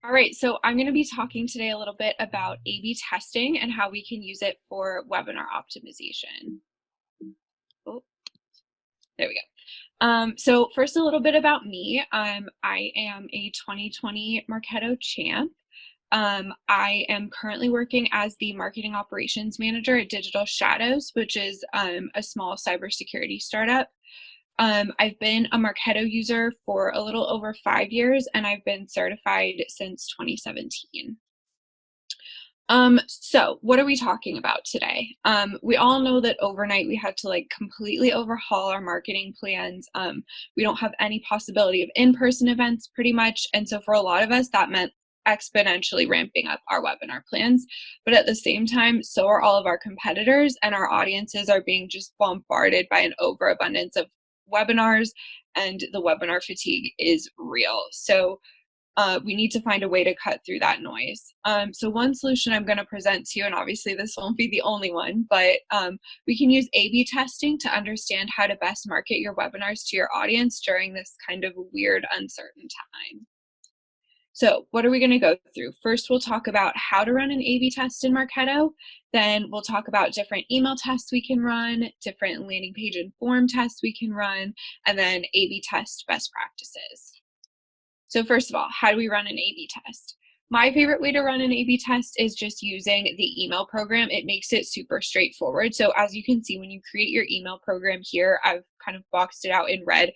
All right, so I'm going to be talking today a little bit about A/B testing and how we can use it for webinar optimization. Oh, there we go. So first, a little bit about me. I am a 2020 Marketo champ. I am currently working as the marketing operations manager at Digital Shadows, which is a small cybersecurity startup. I've been a Marketo user for a little over 5 years, and I've been certified since 2017. So what are we talking about today? We all know that overnight we had to completely overhaul our marketing plans. We don't have any possibility of in-person events pretty much. And so for a lot of us, that meant exponentially ramping up our webinar plans. But at the same time, so are all of our competitors, and our audiences are being just bombarded by an overabundance of webinars, and the webinar fatigue is real. So we need to find a way to cut through that noise. So one solution I'm going to present to you, and obviously this won't be the only one, but we can use A/B testing to understand how to best market your webinars to your audience during this kind of weird, uncertain time. So what are we going to go through? First, we'll talk about how to run an A/B test in Marketo. Then we'll talk about different email tests we can run, different landing page and form tests we can run, and then A/B test best practices. So first of all, how do we run an A/B test? My favorite way to run an A/B test is just using the email program. It makes it super straightforward. So as you can see, when you create your email program here, I've kind of boxed it out in red.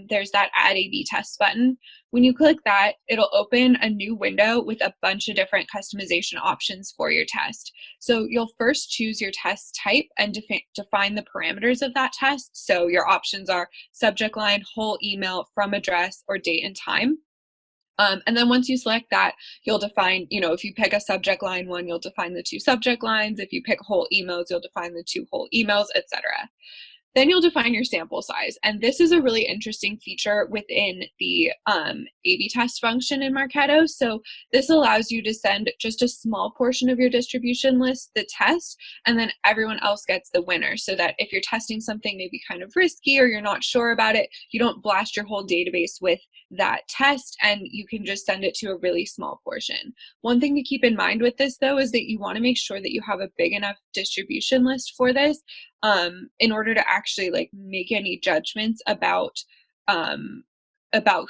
There's that Add A/B Test button. When you click that, it'll open a new window with a bunch of different customization options for your test. So you'll first choose your test type and define the parameters of that test. So your options are subject line, whole email, from address, or date and time. And then once you select that, you'll define, if you pick a subject line one, you'll define the 2 subject lines. If you pick whole emails, you'll define the 2 whole emails, etc. Then you'll define your sample size. And this is a really interesting feature within the A/B test function in Marketo. So this allows you to send just a small portion of your distribution list the test, and then everyone else gets the winner, so that if you're testing something maybe kind of risky or you're not sure about it, you don't blast your whole database with that test, and you can just send it to a really small portion. One thing to keep in mind with this, though, is that you want to make sure that you have a big enough distribution list for this in order to actually make any judgments about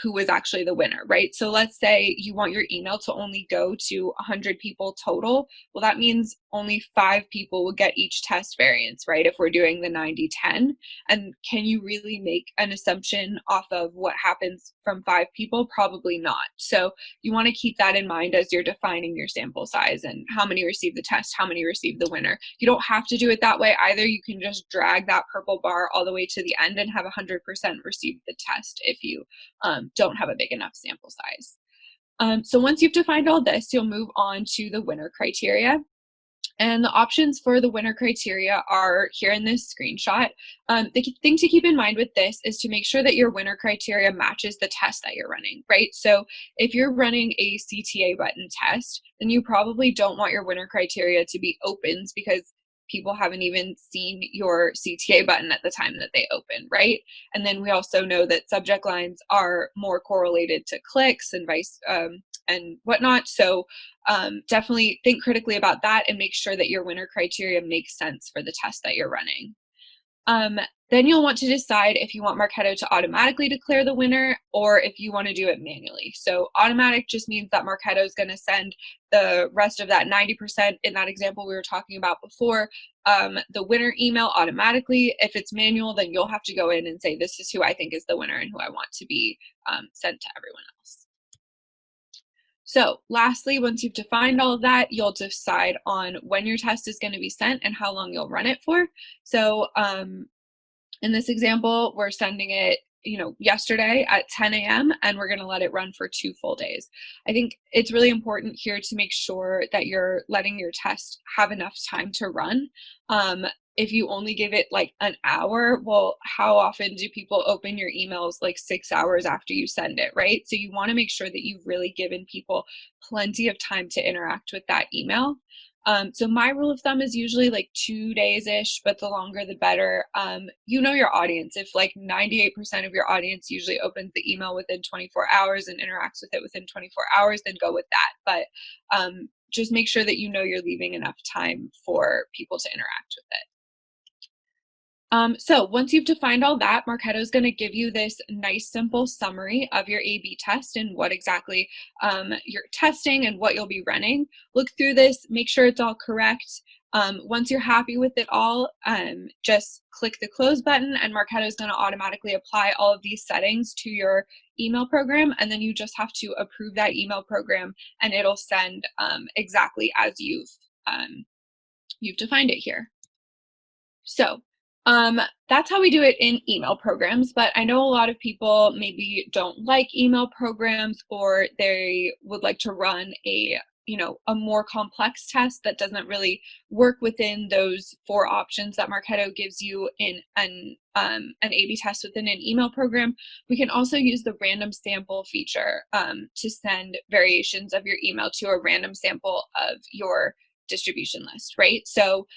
who was actually the winner, right? So let's say you want your email to only go to 100 people total. Well, that means only 5 people will get each test variance, right? If we're doing the 90-10. And can you really make an assumption off of what happens from 5 people? Probably not. So you want to keep that in mind as you're defining your sample size and how many receive the test, how many receive the winner. You don't have to do it that way either. You can just drag that purple bar all the way to the end and have 100% receive the test if you don't have a big enough sample size. So once you've defined all this, you'll move on to the winner criteria. And the options for the winner criteria are here in this screenshot. The thing to keep in mind with this is to make sure that your winner criteria matches the test that you're running, right? So if you're running a CTA button test, then you probably don't want your winner criteria to be opens, because people haven't even seen your CTA button at the time that they open, right? And then we also know that subject lines are more correlated to clicks and and whatnot. So definitely think critically about that and make sure that your winner criteria makes sense for the test that you're running. Then you'll want to decide if you want Marketo to automatically declare the winner or if you want to do it manually. So automatic just means that Marketo is going to send the rest of that 90% in that example we were talking about before, the winner email automatically. If it's manual, then you'll have to go in and say, this is who I think is the winner and who I want to be sent to everyone else. So lastly, once you've defined all of that, you'll decide on when your test is going to be sent and how long you'll run it for. So in this example, we're sending it yesterday at 10 a.m. and we're going to let it run for 2 full days. I think it's really important here to make sure that you're letting your test have enough time to run. If you only give it an hour, well, how often do people open your emails 6 hours after you send it, right? So you want to make sure that you've really given people plenty of time to interact with that email. So my rule of thumb is usually like 2 days-ish, but the longer the better. You know your audience. If like 98% of your audience usually opens the email within 24 hours and interacts with it within 24 hours, then go with that. But just make sure that you know you're leaving enough time for people to interact with it. So once you've defined all that, Marketo is going to give you this nice, simple summary of your A/B test and what exactly you're testing and what you'll be running. Look through this, make sure it's all correct. Once you're happy with it all, just click the close button, and Marketo is going to automatically apply all of these settings to your email program, and then you just have to approve that email program, and it'll send exactly as you've defined it here. So that's how we do it in email programs, but I know a lot of people maybe don't like email programs, or they would like to run a more complex test that doesn't really work within those 4 options that Marketo gives you in an A/B test within an email program. We can also use the random sample feature to send variations of your email to a random sample of your distribution list, right? So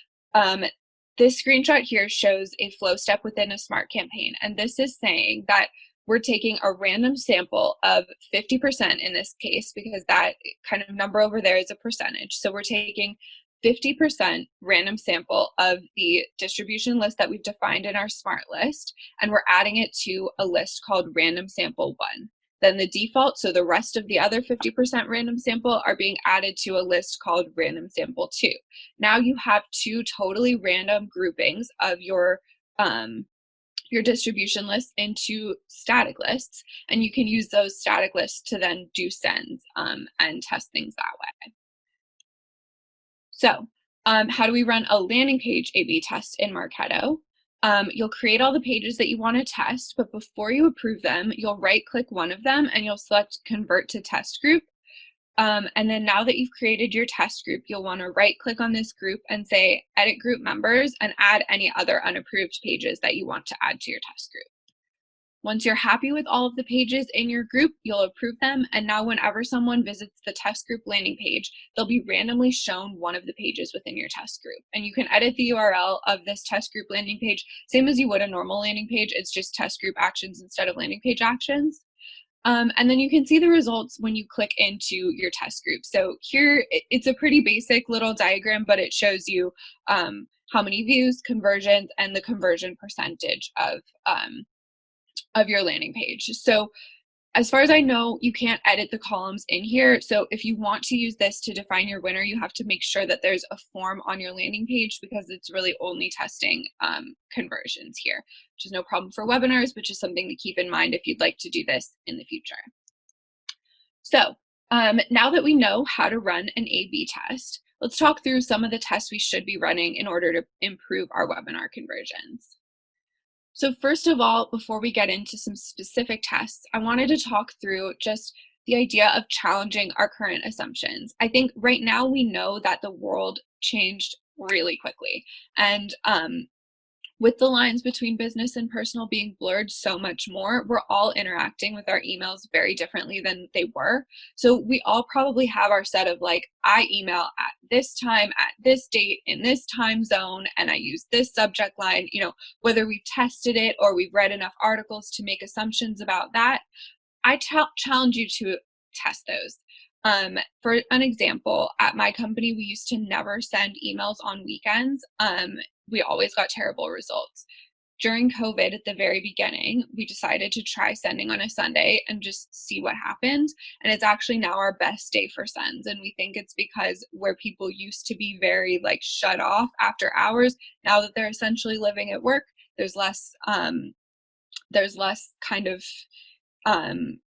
this screenshot here shows a flow step within a smart campaign, and this is saying that we're taking a random sample of 50% in this case, because that kind of number over there is a percentage. So we're taking 50% random sample of the distribution list that we've defined in our smart list, and we're adding it to a list called random sample 1. Then the default, so the rest of the other 50% random sample, are being added to a list called random sample 2. Now you have 2 totally random groupings of your distribution list into static lists, and you can use those static lists to then do sends and test things that way. So how do we run a landing page A/B test in Marketo? You'll create all the pages that you want to test, but before you approve them, you'll right-click one of them and you'll select Convert to Test Group. And then now that you've created your test group, you'll want to right-click on this group and say Edit Group Members, and add any other unapproved pages that you want to add to your test group. Once you're happy with all of the pages in your group, you'll approve them, and now whenever someone visits the test group landing page, they'll be randomly shown one of the pages within your test group. And you can edit the URL of this test group landing page same as you would a normal landing page. It's just test group actions instead of landing page actions. And then you can see the results when you click into your test group. So here, it's a pretty basic little diagram, but it shows you how many views, conversions, and the conversion percentage of your landing page. So as far as I know, you can't edit the columns in here. So if you want to use this to define your winner, you have to make sure that there's a form on your landing page, because it's really only testing conversions here, which is no problem for webinars, but just something to keep in mind if you'd like to do this in the future. So now that we know how to run an A/B test, let's talk through some of the tests we should be running in order to improve our webinar conversions. So first of all, before we get into some specific tests, I wanted to talk through just the idea of challenging our current assumptions. I think right now we know that the world changed really quickly, and with the lines between business and personal being blurred so much more, we're all interacting with our emails very differently than they were. So we all probably have our set of like, I email at this time, at this date, in this time zone, and I use this subject line, whether we've tested it or we've read enough articles to make assumptions about that. I challenge you to test those. For an example, at my company, we used to never send emails on weekends. We always got terrible results. During COVID, at the very beginning, we decided to try sending on a Sunday and just see what happens. And it's actually now our best day for sends. And we think it's because where people used to be very like shut off after hours, now that they're essentially living at work, there's less kind of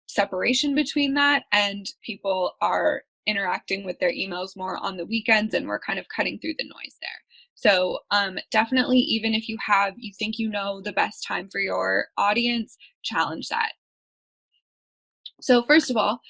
separation between that, and people are interacting with their emails more on the weekends, and we're kind of cutting through the noise there. So definitely, even if you think you know the best time for your audience, challenge that. So first of all,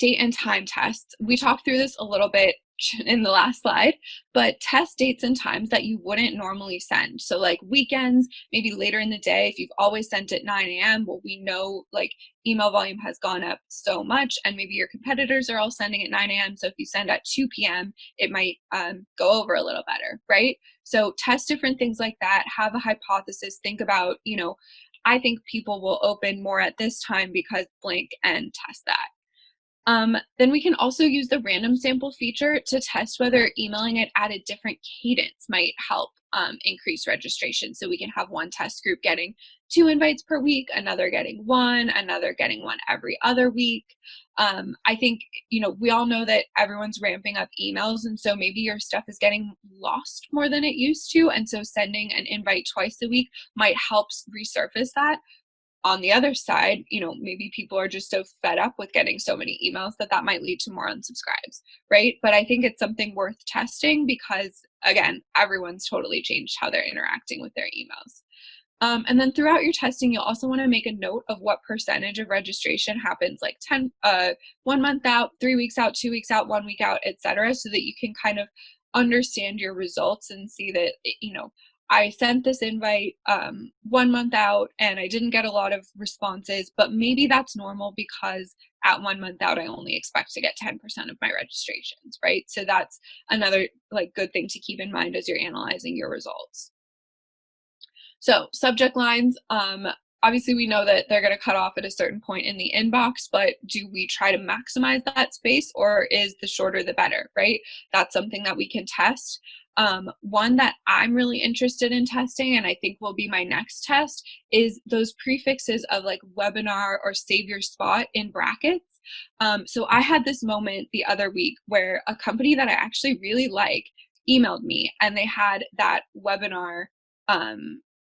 date and time tests. We talked through this a little bit in the last slide, but test dates and times that you wouldn't normally send. So like weekends, maybe later in the day, if you've always sent at 9 a.m., well, we know like email volume has gone up so much, and maybe your competitors are all sending at 9 a.m. So if you send at 2 p.m., it might go over a little better, right? So test different things like that, have a hypothesis, think about, I think people will open more at this time because blank, and test that. Then we can also use the random sample feature to test whether emailing it at a different cadence might help increase registration. So we can have one test group getting 2 invites per week, another getting 1, another getting 1 every other week. I think, we all know that everyone's ramping up emails, and so maybe your stuff is getting lost more than it used to. And so sending an invite twice a week might help resurface that. On the other side, maybe people are just so fed up with getting so many emails that might lead to more unsubscribes, right? But I think it's something worth testing because, again, everyone's totally changed how they're interacting with their emails. And then throughout your testing, you'll also want to make a note of what percentage of registration happens like 1 month out, 3 weeks out, 2 weeks out, 1 week out, etc., so that you can kind of understand your results and see that, I sent this invite 1 month out and I didn't get a lot of responses, but maybe that's normal because at 1 month out, I only expect to get 10% of my registrations, right? So that's another like good thing to keep in mind as you're analyzing your results. So subject lines, obviously we know that they're going to cut off at a certain point in the inbox, but do we try to maximize that space, or is the shorter the better, right? That's something that we can test. One that I'm really interested in testing, and I think will be my next test, is those prefixes of like webinar or save your spot in brackets. So I had this moment the other week where a company that I actually really like emailed me, and they had that webinar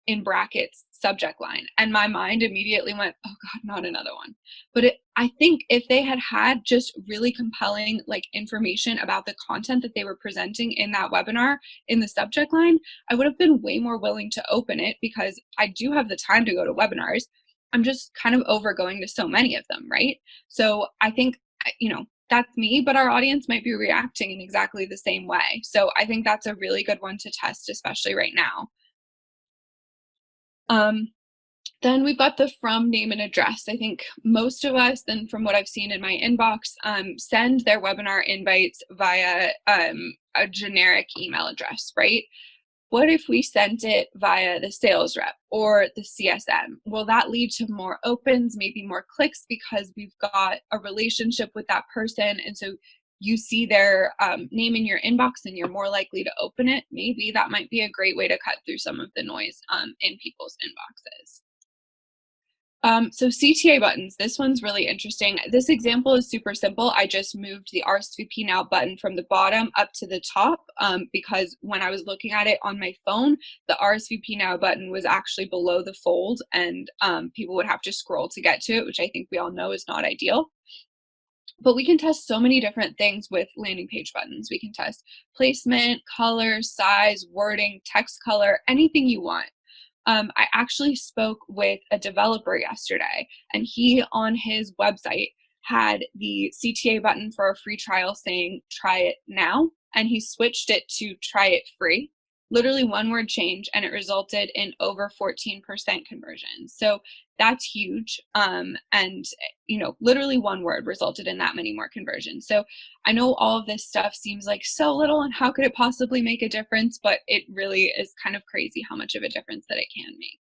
in brackets subject line, and my mind immediately went, oh god, not another one. But I think if they had just really compelling like information about the content that they were presenting in that webinar in the subject line, I would have been way more willing to open it, because I do have the time to go to webinars. I'm just kind of over going to so many of them, right? So I think, that's me, but our audience might be reacting in exactly the same way. So I think that's a really good one to test, especially right now. Then we've got the from, name, and address. I think most of us, and from what I've seen in my inbox, send their webinar invites via a generic email address, right? What if we sent it via the sales rep or the CSM? Will that lead to more opens, maybe more clicks, because we've got a relationship with that person, and so you see their name in your inbox and you're more likely to open it? Maybe that might be a great way to cut through some of the noise in people's inboxes. So CTA buttons, this one's really interesting. This example is super simple. I just moved the RSVP now button from the bottom up to the top because when I was looking at it on my phone, the RSVP now button was actually below the fold, and people would have to scroll to get to it, which I think we all know is not ideal. But we can test so many different things with landing page buttons. We can test placement, color, size, wording, text color, anything you want. I actually spoke with a developer yesterday, and he on his website had the CTA button for a free trial saying try it now, and he switched it to try it free. Literally one word change, and it resulted in over 14% conversion. So that's huge. And literally one word resulted in that many more conversions. So I know all of this stuff seems like so little, and how could it possibly make a difference? But it really is kind of crazy how much of a difference that it can make.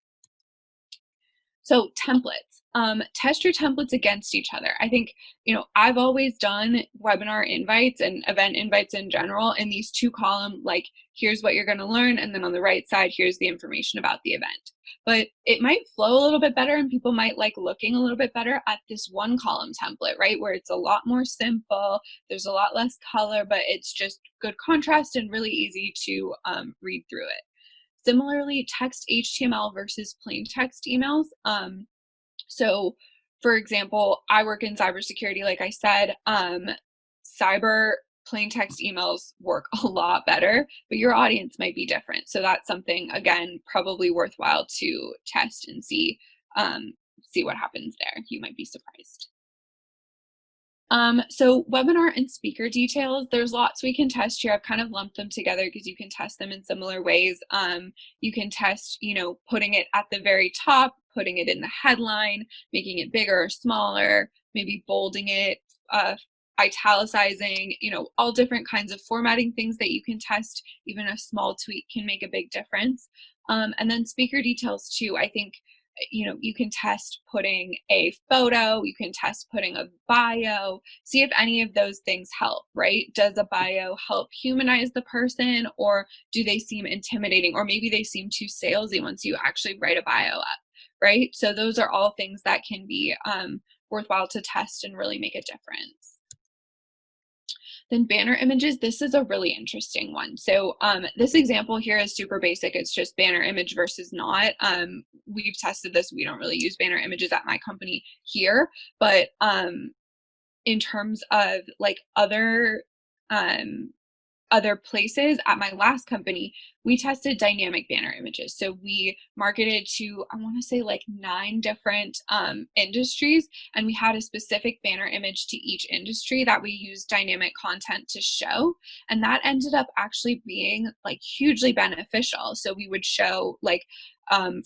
So templates, test your templates against each other. I think, I've always done webinar invites and event invites in general in these 2-column, like here's what you're going to learn, and then on the right side, here's the information about the event. But it might flow a little bit better, and people might like looking a little bit better at this 1-column template, right? Where it's a lot more simple, there's a lot less color, but it's just good contrast and really easy to read through it. Similarly, text HTML versus plain text emails. So for example, I work in cybersecurity, like I said, cyber plain text emails work a lot better, but your audience might be different. So that's something, again, probably worthwhile to test and see what happens there. You might be surprised. So webinar and speaker details, there's lots we can test here. I've kind of lumped them together because you can test them in similar ways. You can test, putting it at the very top, putting it in the headline, making it bigger or smaller, maybe bolding it, italicizing, all different kinds of formatting things that you can test. Even a small tweak can make a big difference. And then speaker details too. I think you can test putting a photo, you can test putting a bio, see if any of those things help, right? Does a bio help humanize the person, or do they seem intimidating, or maybe they seem too salesy once you actually write a bio up, right? So those are all things that can be worthwhile to test and really make a difference. Then banner images, this is a really interesting one. So this example here is super basic. It's just banner image versus not. We've tested this. We don't really use banner images at my company here, but in terms of like other places at my last company, we tested dynamic banner images. So we marketed to, I want to say like 9 different industries, and we had a specific banner image to each industry that we used dynamic content to show. And that ended up actually being like hugely beneficial. So we would show like,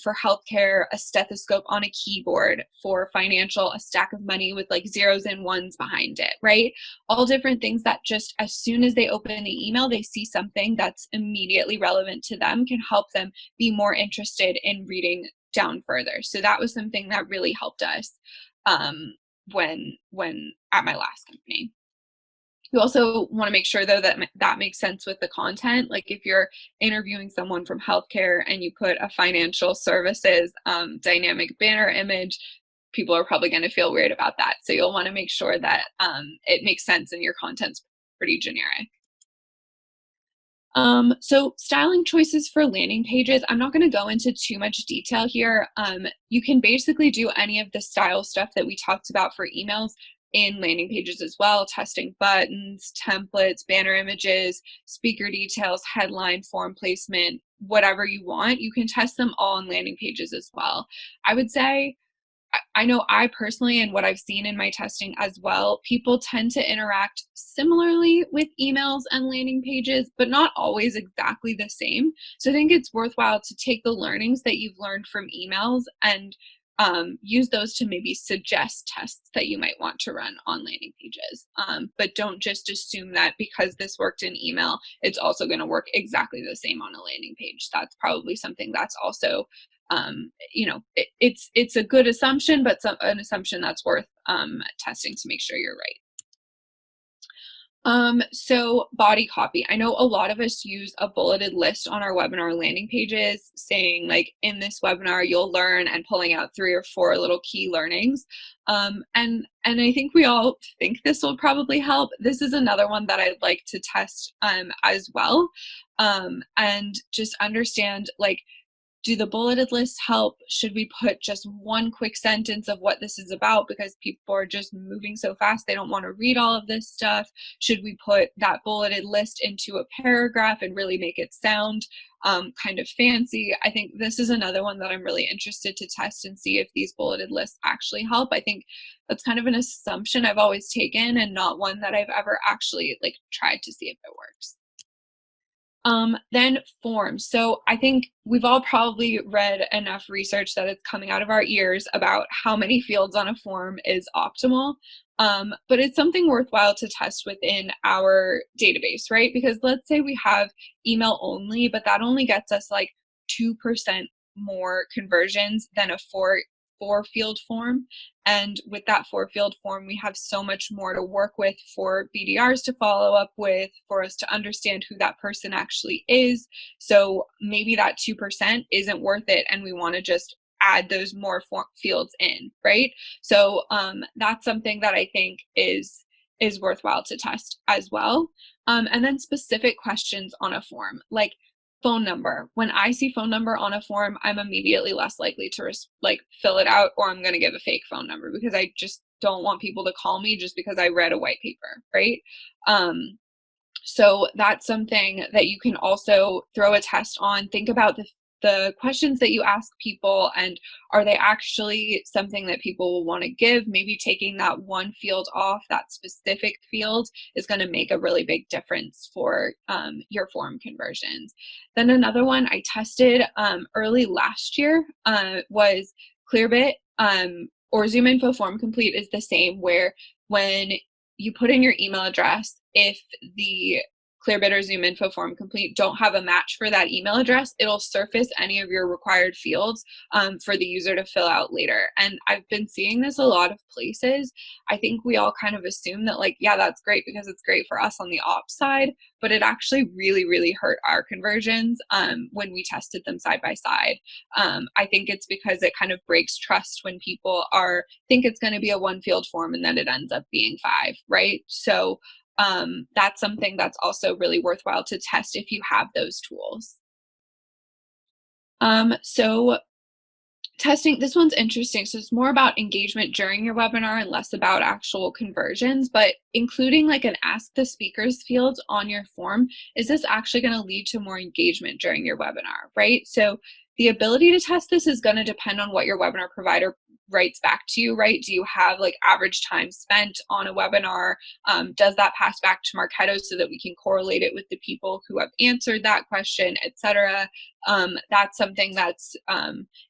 for healthcare, a stethoscope on a keyboard; for financial, a stack of money with like zeros and ones behind it, right? All different things that just as soon as they open the email, they see something that's immediately relevant to them, can help them be more interested in reading down further. So that was something that really helped us when at my last company. You also want to make sure though that that makes sense with the content. Like if you're interviewing someone from healthcare and you put a financial services dynamic banner image, people are probably going to feel weird about that. So you'll want to make sure that it makes sense and your content's pretty generic. So styling choices for landing pages, I'm not going to go into too much detail here. You can basically do any of the style stuff that we talked about for emails in landing pages as well: testing buttons, templates, banner images, speaker details, headline, form placement, whatever you want. You can test them all on landing pages as well. I would say, I know I personally, and what I've seen in my testing as well, people tend to interact similarly with emails and landing pages, but not always exactly the same. So I think it's worthwhile to take the learnings that you've learned from emails and use those to maybe suggest tests that you might want to run on landing pages. But don't just assume that because this worked in email, it's also going to work exactly the same on a landing page. That's probably something that's also it's a good assumption, but an assumption that's worth testing to make sure you're right. So body copy. I know a lot of us use a bulleted list on our webinar landing pages saying like, in this webinar, you'll learn, and pulling out 3 or 4 little key learnings. And I think we all think this will probably help. This is another one that I'd like to test as well. And just understand, like, do the bulleted lists help? Should we put just one quick sentence of what this is about because people are just moving so fast they don't want to read all of this stuff? Should we put that bulleted list into a paragraph and really make it sound kind of fancy? I think this is another one that I'm really interested to test and see if these bulleted lists actually help. I think that's kind of an assumption I've always taken and not one that I've ever actually like tried to see if it works. Then forms. So I think we've all probably read enough research that it's coming out of our ears about how many fields on a form is optimal. But it's something worthwhile to test within our database, right? Because let's say we have email only, but that only gets us like 2% more conversions than a four field form. And with that 4 field form, we have so much more to work with for BDRs to follow up with, for us to understand who that person actually is. So maybe that 2% isn't worth it, and we want to just add those more fields in, right? So that's something that I think is worthwhile to test as well. And then specific questions on a form, like phone number. When I see phone number on a form, I'm immediately less likely to fill it out, or I'm going to give a fake phone number because I just don't want people to call me just because I read a white paper, right? So that's something that you can also throw a test on. Think about the questions that you ask people, and are they actually something that people will want to give? Maybe taking that one field off, that specific field, is going to make a really big difference for your form conversions. Then another one I tested early last year was Clearbit, or Zoom Info Form Complete is the same, where when you put in your email address, if the Clearbit or Zoom Info Form Complete don't have a match for that email address, it'll surface any of your required fields for the user to fill out later. And I've been seeing this a lot of places. I think we all kind of assume that, like, yeah, that's great because it's great for us on the ops side, but it actually really, really hurt our conversions when we tested them side by side. I think it's because it kind of breaks trust when people think it's going to be a one field form and then it ends up being 5, right? So that's something that's also really worthwhile to test if you have those tools. So testing, this one's interesting. So it's more about engagement during your webinar and less about actual conversions, but including like an ask the speakers field on your form, is this actually going to lead to more engagement during your webinar, right? So the ability to test this is going to depend on what your webinar provider writes back to you, right? Do you have like average time spent on a webinar? Does that pass back to Marketo so that we can correlate it with the people who have answered that question, etc.? That's something that's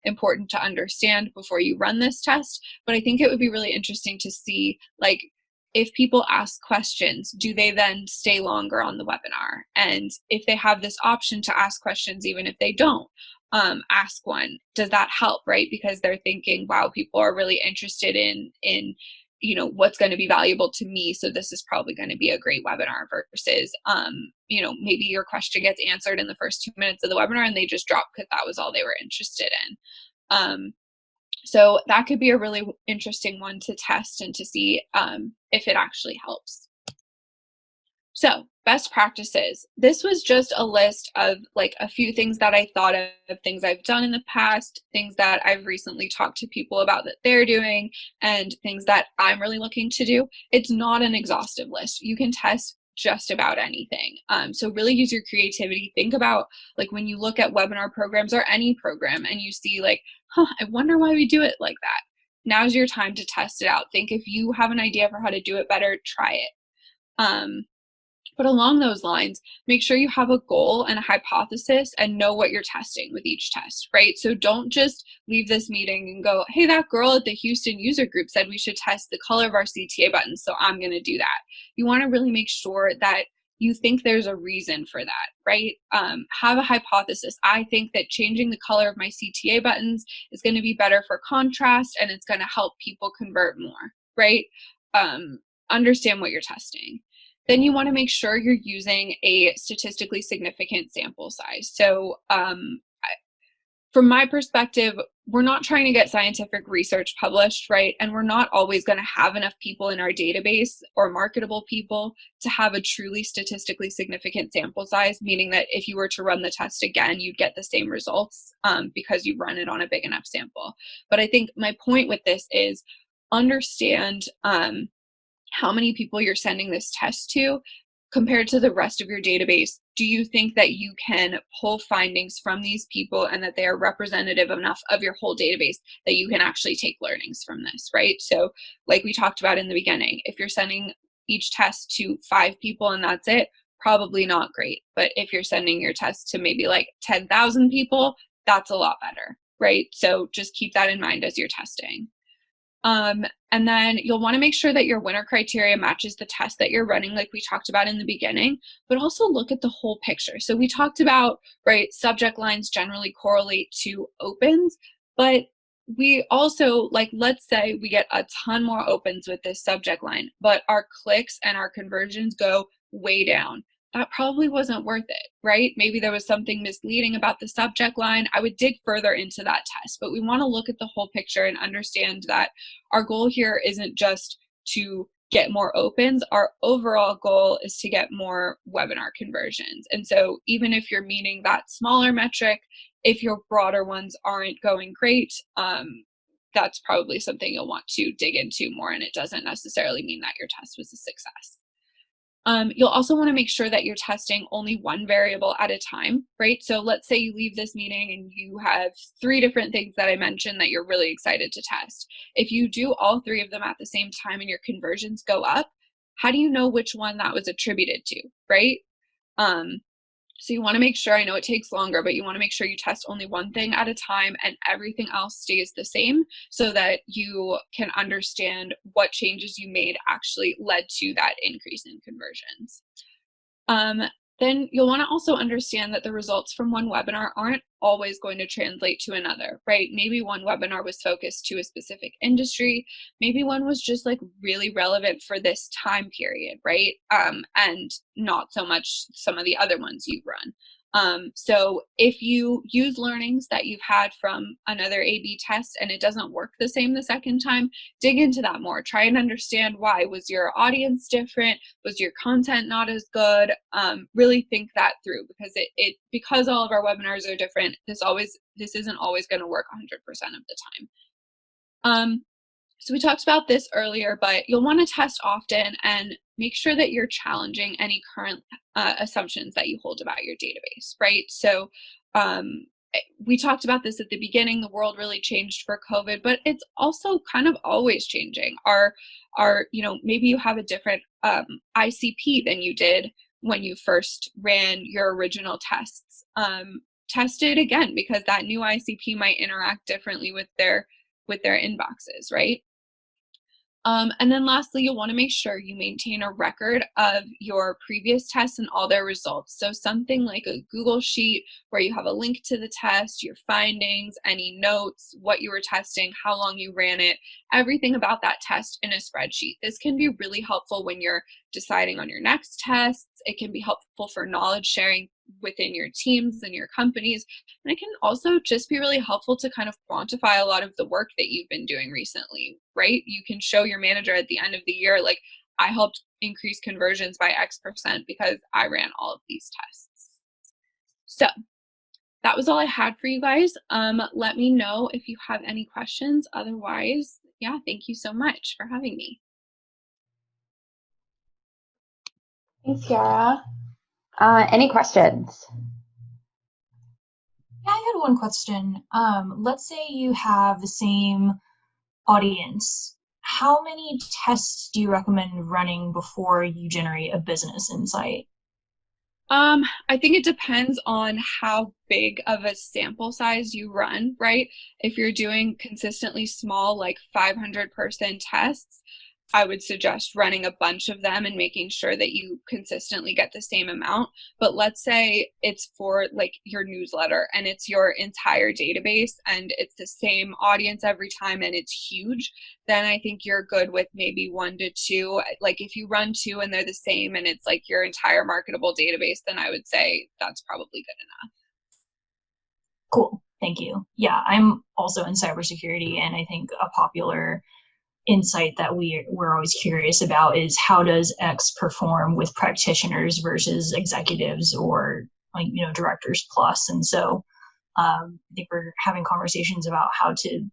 important to understand before you run this test. But I think it would be really interesting to see, like, if people ask questions, do they then stay longer on the webinar? And if they have this option to ask questions, even if they don't, ask one, does that help, right? Because they're thinking, wow, people are really interested in what's going to be valuable to me, so this is probably going to be a great webinar, versus maybe your question gets answered in the first 2 minutes of the webinar and they just dropped because that was all they were interested in. So that could be a really interesting one to test and to see if it actually helps. So best practices. This was just a list of like a few things that I thought of, things I've done in the past, things that I've recently talked to people about that they're doing, and things that I'm really looking to do. It's not an exhaustive list. You can test just about anything. So really use your creativity. Think about, like, when you look at webinar programs or any program and you see like, I wonder why we do it like that. Now's your time to test it out. Think, if you have an idea for how to do it better, try it. But along those lines, make sure you have a goal and a hypothesis and know what you're testing with each test, right? So don't just leave this meeting and go, hey, that girl at the Houston user group said we should test the color of our CTA buttons, so I'm going to do that. You want to really make sure that you think there's a reason for that, right? Have a hypothesis. I think that changing the color of my CTA buttons is going to be better for contrast and it's going to help people convert more, right? Understand what you're testing. Then you want to make sure you're using a statistically significant sample size. So from my perspective, we're not trying to get scientific research published, right? And we're not always going to have enough people in our database or marketable people to have a truly statistically significant sample size, meaning that if you were to run the test again, you'd get the same results because you've run it on a big enough sample. But I think my point with this is understand how many people you're sending this test to compared to the rest of your database. Do you think that you can pull findings from these people and that they are representative enough of your whole database that you can actually take learnings from this, right? So like we talked about in the beginning, if you're sending each test to 5 people and that's it, probably not great. But if you're sending your test to maybe like 10,000 people, that's a lot better, right? So just keep that in mind as you're testing. And then you'll want to make sure that your winner criteria matches the test that you're running, like we talked about in the beginning, but also look at the whole picture. So we talked about, right, subject lines generally correlate to opens, but we also, like, let's say we get a ton more opens with this subject line, but our clicks and our conversions go way down. That probably wasn't worth it, right? Maybe there was something misleading about the subject line. I would dig further into that test, but we want to look at the whole picture and understand that our goal here isn't just to get more opens. Our overall goal is to get more webinar conversions. And so even if you're meeting that smaller metric, if your broader ones aren't going great, that's probably something you'll want to dig into more, and it doesn't necessarily mean that your test was a success. You'll also want to make sure that you're testing only one variable at a time, right? So let's say you leave this meeting and you have 3 different things that I mentioned that you're really excited to test. If you do all 3 of them at the same time and your conversions go up, how do you know which one that was attributed to, right? Um, so you want to make sure, I know it takes longer, but you want to make sure you test only one thing at a time and everything else stays the same so that you can understand what changes you made actually led to that increase in conversions. Um, then you'll want to also understand that the results from one webinar aren't always going to translate to another, right? Maybe one webinar was focused to a specific industry. Maybe one was just like really relevant for this time period, right? And not so much some of the other ones you run. So if you use learnings that you've had from another A/B test and it doesn't work the same the second time, dig into that more. Try and understand why. Was your audience different? Was your content not as good? Really think that through, because because all of our webinars are different, this isn't always going to work 100% of the time. So we talked about this earlier, but you'll want to test often and make sure that you're challenging any current assumptions that you hold about your database, right? So we talked about this at the beginning. The world really changed for COVID, but it's also kind of always changing. Maybe you have a different ICP than you did when you first ran your original tests. Test it again, because that new ICP might interact differently with their inboxes, right? And then lastly, you'll want to make sure you maintain a record of your previous tests and all their results. So something like a Google Sheet where you have a link to the test, your findings, any notes, what you were testing, how long you ran it, everything about that test in a spreadsheet. This can be really helpful when you're deciding on your next tests. It can be helpful for knowledge sharing within your teams and your companies. And it can also just be really helpful to kind of quantify a lot of the work that you've been doing recently, right? You can show your manager at the end of the year, like, I helped increase conversions by X% because I ran all of these tests. So that was all I had for you guys. Let me know if you have any questions. Otherwise, yeah, thank you so much for having me. Thanks, Chiara. Any questions? Yeah, I had one question. Let's say you have the same audience. How many tests do you recommend running before you generate a business insight? I think it depends on how big of a sample size you run, right? If you're doing consistently small, like 500-person tests, I would suggest running a bunch of them and making sure that you consistently get the same amount. But let's say it's for like your newsletter and it's your entire database and it's the same audience every time and it's huge, then I think you're good with maybe 1 to 2. Like if you run 2 and they're the same and it's like your entire marketable database, then I would say that's probably good enough. Cool. Thank you. Yeah, I'm also in cybersecurity, and I think a popular insight that we're always curious about is how does X perform with practitioners versus executives or directors plus. And so I think we're having conversations about how to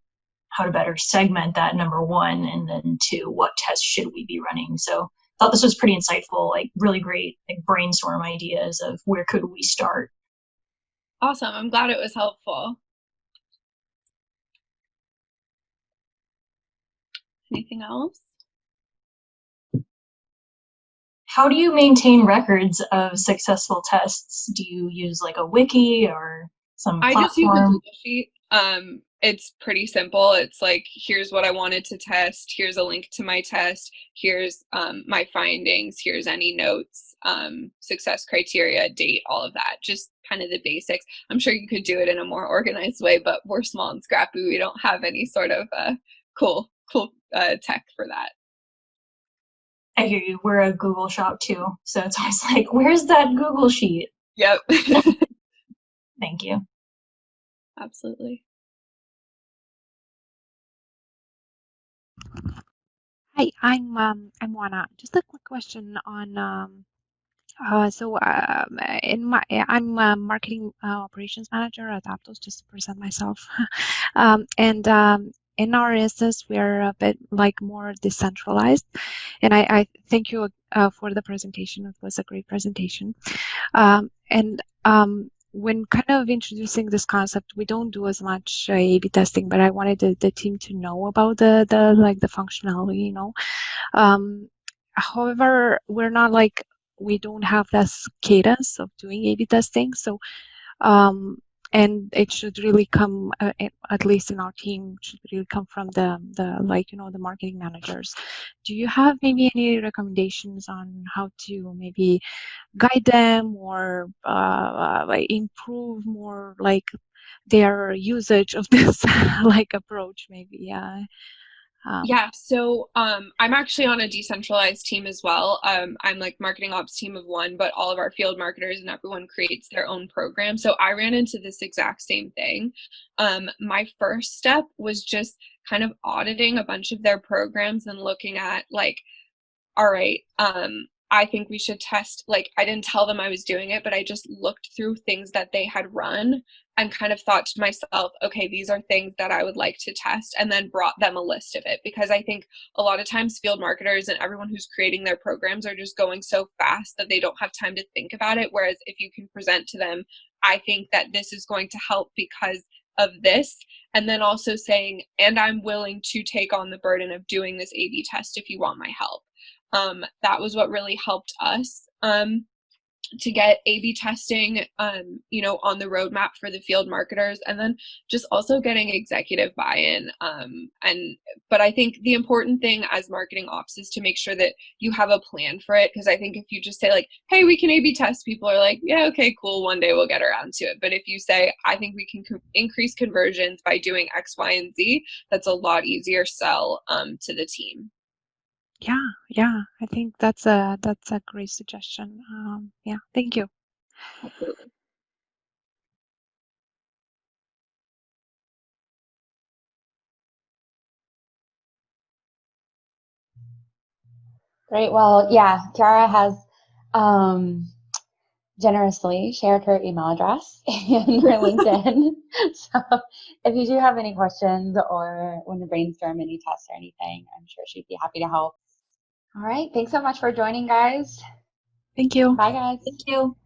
better segment that, number one, and then two, what tests should we be running. So I thought this was pretty insightful, like really great brainstorm ideas of where could we start. Awesome. I'm glad it was helpful. Anything else? How do you maintain records of successful tests? Do you use like a wiki or some platform? I just use a Google Sheet. It's pretty simple. It's like, here's what I wanted to test. Here's a link to my test. Here's my findings. Here's any notes, success criteria, date, all of that. Just kind of the basics. I'm sure you could do it in a more organized way, but we're small and scrappy. We don't have any sort of cool tech for that. I hear you. We're a Google shop too. So it's always like, where's that Google Sheet? Yep. Thank you. Absolutely. Hi, I'm Juana. Just a quick question on I'm a marketing operations manager at Aptos, just to present myself. in our instance, we are a bit like more decentralized. And I thank you for the presentation. It was a great presentation. And when kind of introducing this concept, we don't do as much A/B testing, but I wanted the team to know about the like the functionality, you know. However, we're not like, we don't have this cadence of doing A/B testing, so um, and it should really come, at least in our team, should really come from the like, you know, the marketing managers. Do you have maybe any recommendations on how to maybe guide them, or like improve more like their usage of this like approach maybe? Yeah. Yeah, so I'm actually on a decentralized team as well. I'm like marketing ops team of one, but all of our field marketers and everyone creates their own program. So I ran into this exact same thing. My first step was just kind of auditing a bunch of their programs and looking at like, all right, I think we should test, like, I didn't tell them I was doing it, but I just looked through things that they had run and kind of thought to myself, okay, these are things that I would like to test, and then brought them a list of it. Because I think a lot of times field marketers and everyone who's creating their programs are just going so fast that they don't have time to think about it. Whereas if you can present to them, I think that this is going to help because of this, and then also saying, and I'm willing to take on the burden of doing this A/B test if you want my help. That was what really helped us to get A/B testing, you know, on the roadmap for the field marketers, and then just also getting executive buy-in. But I think the important thing as marketing ops is to make sure that you have a plan for it, because I think if you just say like, hey, we can A/B test, people are like, yeah, okay, cool, one day we'll get around to it. But if you say, I think we can increase conversions by doing X, Y, and Z, that's a lot easier sell to the team. Yeah, I think that's a great suggestion. Yeah, thank you. Absolutely. Great. Well, yeah, Chiara has generously shared her email address and her LinkedIn. So if you do have any questions or want to brainstorm any tests or anything, I'm sure she'd be happy to help. All right. Thanks so much for joining, guys. Thank you. Bye, guys. Thank you.